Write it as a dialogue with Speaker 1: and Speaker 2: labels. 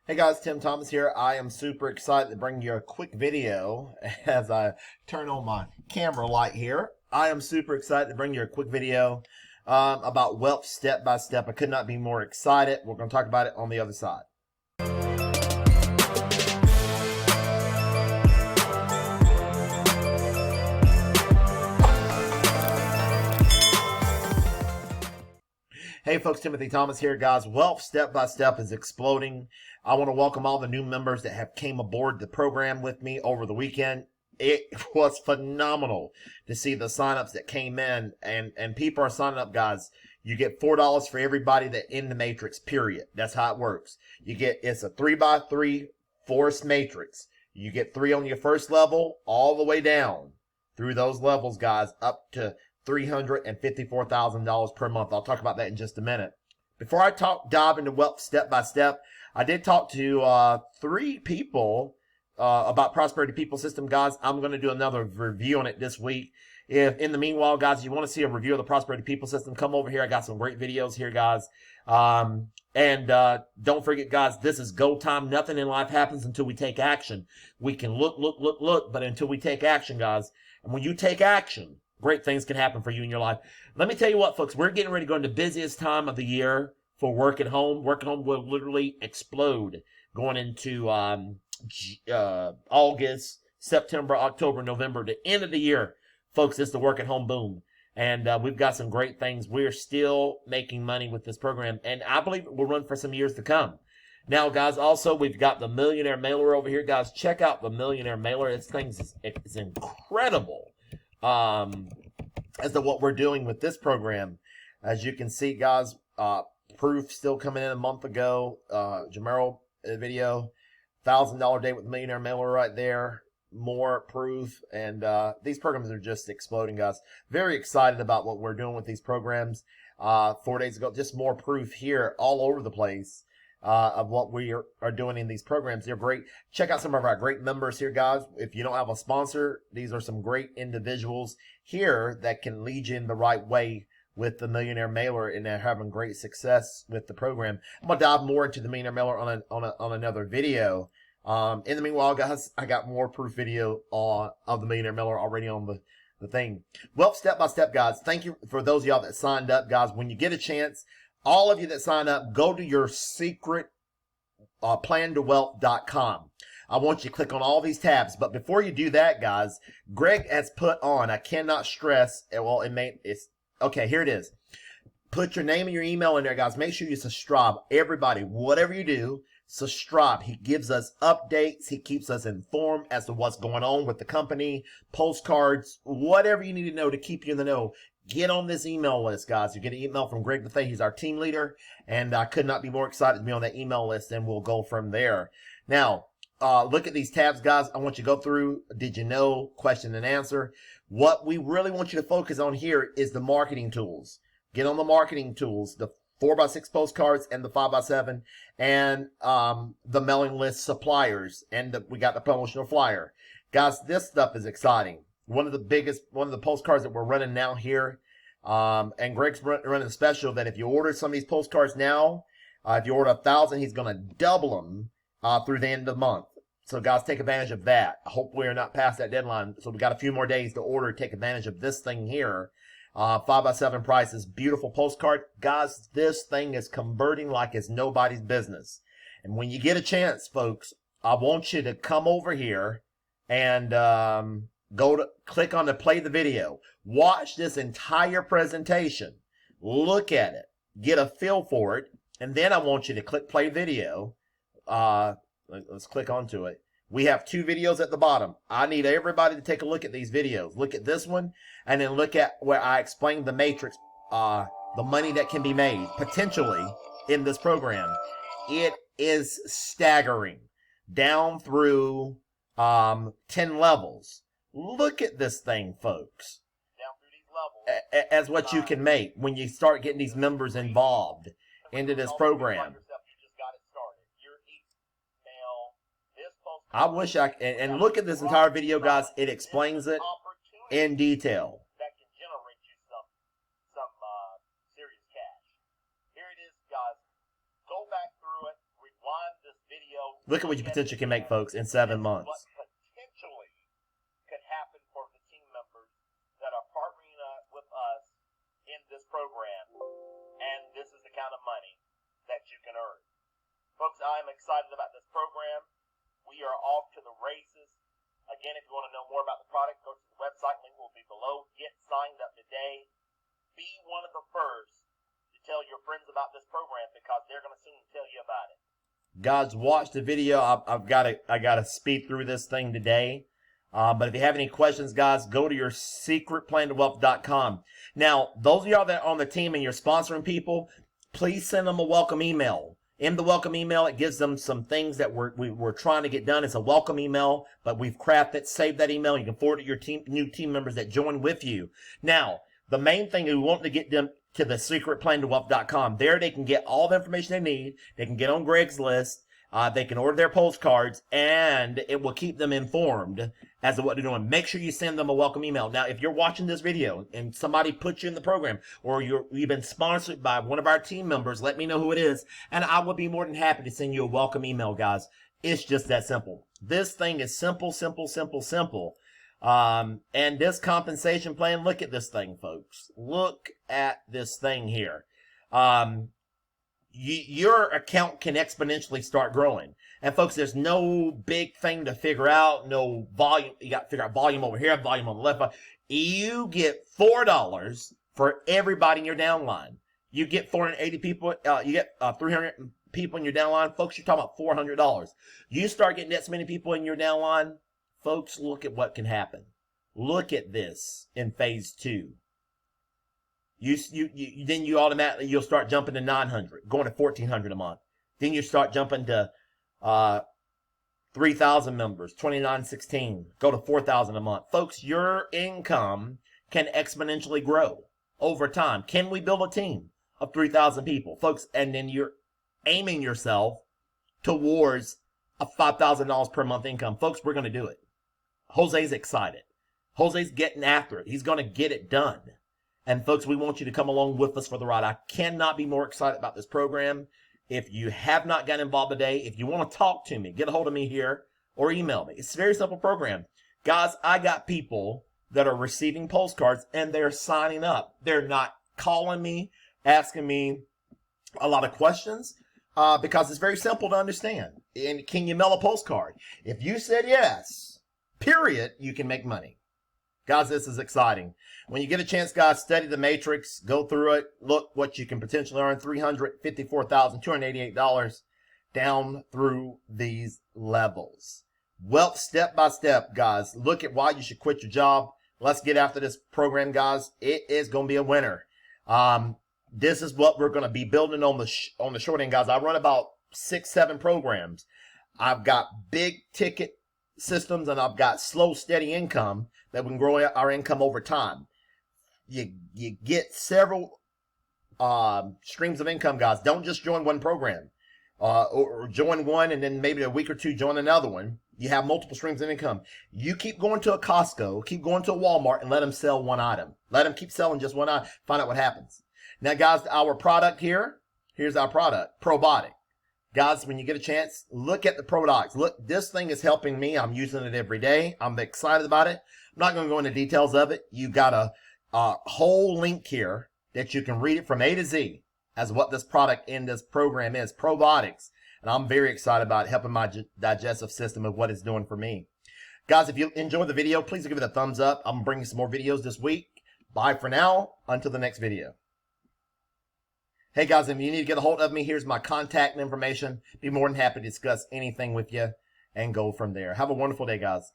Speaker 1: Hey guys, Tim Thomas here. I am super excited to bring you a quick video as I turn on my camera light here. I am super excited to bring you a quick video about wealth step by step. I could not be more excited. We're going to talk about it on the other side. Hey folks, Timothy Thomas here, guys. Wealth Step by Step is exploding. I want to welcome all the new members that have came aboard the program with me over the weekend. It was phenomenal to see the signups that came in, and people are signing up, guys. You get $4 for everybody that in the matrix, period. That's how it works. It's a 3x3 force matrix. You get 3 on your first level all the way down through those levels, guys, up to $354,000 per month. I'll talk about that in just a minute. Before I dive into wealth step by step, I did talk to 3 people about Prosperity People System, guys. I'm going to do another review on it this week. If in the meanwhile, guys, you want to see a review of the Prosperity People System, come over here. I got some great videos here, guys. Don't forget, guys, this is go time. Nothing in life happens until we take action. We can look, but until we take action, guys. And when you take action, great things can happen for you in your life. Let me tell you what, folks, we're getting ready to go into the busiest time of the year for work at home. Work at home will literally explode going into August, September, October, November, the end of the year. Folks, it's the work at home boom. And we've got some great things. We're still making money with this program, and I believe it will run for some years to come. Now, guys, also, we've got the Millionaire Mailer over here. Guys, check out the Millionaire Mailer. This thing is incredible. As to what we're doing with this program. As you can see, guys, proof still coming in a month ago. Jamero video, $1,000 day with Millionaire Mailer right there. More proof, and these programs are just exploding, guys. Very excited about what we're doing with these programs. 4 days ago, just more proof here all over the place of what we are doing in these programs. They're great. Check out some of our great members here, guys. If you don't have a sponsor, these are some great individuals here that can lead you in the right way with the Millionaire Mailer, and they're having great success with the program. I'm gonna dive more into the Millionaire Mailer on another video. In the meanwhile, guys, I got more proof video of the Millionaire Mailer already on the thing. Well, step by step, guys. Thank you for those of y'all that signed up, guys. When you get a chance, all of you that sign up, go to your secret plantowealth.com. I want you to click on all these tabs. But before you do that, guys, Greg has put on, I cannot stress, well, okay, here it is. Put your name and your email in there, guys. Make sure you subscribe. Everybody, whatever you do, subscribe. He gives us updates. He keeps us informed as to what's going on with the company, postcards, whatever you need to know to keep you in the know. Get on this email list, guys. You get an email from Greg Bethay. He's our team leader, and I could not be more excited to be on that email list, and we'll go from there. Now, look at these tabs, guys. I want you to go through Did You Know? Question and answer. What we really want you to focus on here is the marketing tools. Get on the marketing tools, the 4x6 postcards and the 5x7, and the mailing list suppliers, and we got the promotional flyer. Guys, this stuff is exciting. One of the postcards that we're running now here, and Greg's running a special that if you order some of these postcards now, if you order 1,000, he's going to double them through the end of the month. So guys, take advantage of that. Hopefully we're not past that deadline. So we got a few more days to order. Take advantage of this thing here. 5x7 prices, beautiful postcard. Guys, this thing is converting like it's nobody's business. And when you get a chance, folks, I want you to come over here and click on the play the video. Watch this entire presentation. Look at it. Get a feel for it. And then I want you to click play video. Let's click onto it. We have 2 videos at the bottom. I need everybody to take a look at these videos. Look at this one, and then look at where I explain the matrix, the money that can be made, potentially, in this program. It is staggering. Down through 10 levels. Look at this thing, folks.
Speaker 2: Down through these levels.
Speaker 1: As what you can make when you start getting these members involved into this program. I wish and look at this entire video, guys. It explains it in detail.
Speaker 2: That can generate you some serious cash. Here it is, guys. Go back through it, rewind this video,
Speaker 1: Look at what you potentially can make, folks, in 7 months.
Speaker 2: What potentially could happen for the team members that are partnering with us in this program, and this is the kind of money that you can earn. Folks, I am excited about this program. We are off to the races. Again, if you want to know more about the product, go to the website. Link will be below. Get signed up today. Be one of the first to tell your friends about this program, because they're going to soon tell you about it.
Speaker 1: Guys, watch the video. I gotta speed through this thing today. But if you have any questions, guys, go to your secretplantowealth.com. Now, those of y'all that are on the team and you're sponsoring people, please send them a welcome email. In the welcome email, it gives them some things that we're trying to get done. It's a welcome email, but we've crafted. Save that email. You can forward it to your new team members that join with you. Now, the main thing we want to get them to the secretplantowealth.com. There they can get all the information they need. They can get on Greg's list. They can order their postcards, and it will keep them informed as to what they're doing. Make sure you send them a welcome email. Now, if you're watching this video and somebody put you in the program, or you've been sponsored by one of our team members, let me know who it is, and I will be more than happy to send you a welcome email, guys. It's just that simple. This thing is simple, simple, simple, simple. And this compensation plan, look at this thing, folks. Look at this thing here. Your account can exponentially start growing. And folks, there's no big thing to figure out, no volume. You got to figure out volume over here, volume on the left. You get $4 for everybody in your downline. You get 480 people, you get 300 people in your downline. Folks, you're talking about $400. You start getting that many people in your downline, folks, look at what can happen. Look at this in phase 2. Then you automatically, you'll start jumping to 900, going to 1,400 a month. Then you start jumping to 3,000 members, 2916, go to 4,000 a month. Folks, your income can exponentially grow over time. Can we build a team of 3,000 people? Folks, and then you're aiming yourself towards a $5,000 per month income. Folks, we're going to do it. Jose's excited. Jose's getting after it. He's going to get it done. And folks, we want you to come along with us for the ride. I cannot be more excited about this program. If you have not gotten involved today, if you want to talk to me, get a hold of me here or email me. It's a very simple program. Guys, I got people that are receiving postcards and they're signing up. They're not calling me, asking me a lot of questions because it's very simple to understand. And can you mail a postcard? If you said yes, period, you can make money. Guys, this is exciting. When you get a chance, guys, study the matrix, go through it, look what you can potentially earn, $354,288 down through these levels. Wealth step by step, guys. Look at why you should quit your job. Let's get after this program, guys. It is going to be a winner. This is what we're going to be building on the short end, guys. I run about 6-7 programs. I've got big ticket systems and I've got slow, steady income that we can grow our income over time. You get several streams of income, guys. Don't just join one program or join one and then maybe a week or two join another one. You have multiple streams of income. You keep going to a Costco, keep going to a Walmart and let them sell one item. Let them keep selling just one item. Find out what happens. Now, guys, our product here's our product, Probiotic. Guys, when you get a chance, look at the products. Look, this thing is helping me. I'm using it every day. I'm excited about it. I'm not going to go into details of it. You got a whole link here that you can read it from A to Z as what this product in this program is, probiotics. And I'm very excited about it, helping my digestive system of what it's doing for me. Guys, if you enjoyed the video, please give it a thumbs up. I'm bringing some more videos this week. Bye for now. Until the next video. Hey guys, if you need to get a hold of me, here's my contact information. Be more than happy to discuss anything with you and go from there. Have a wonderful day, guys.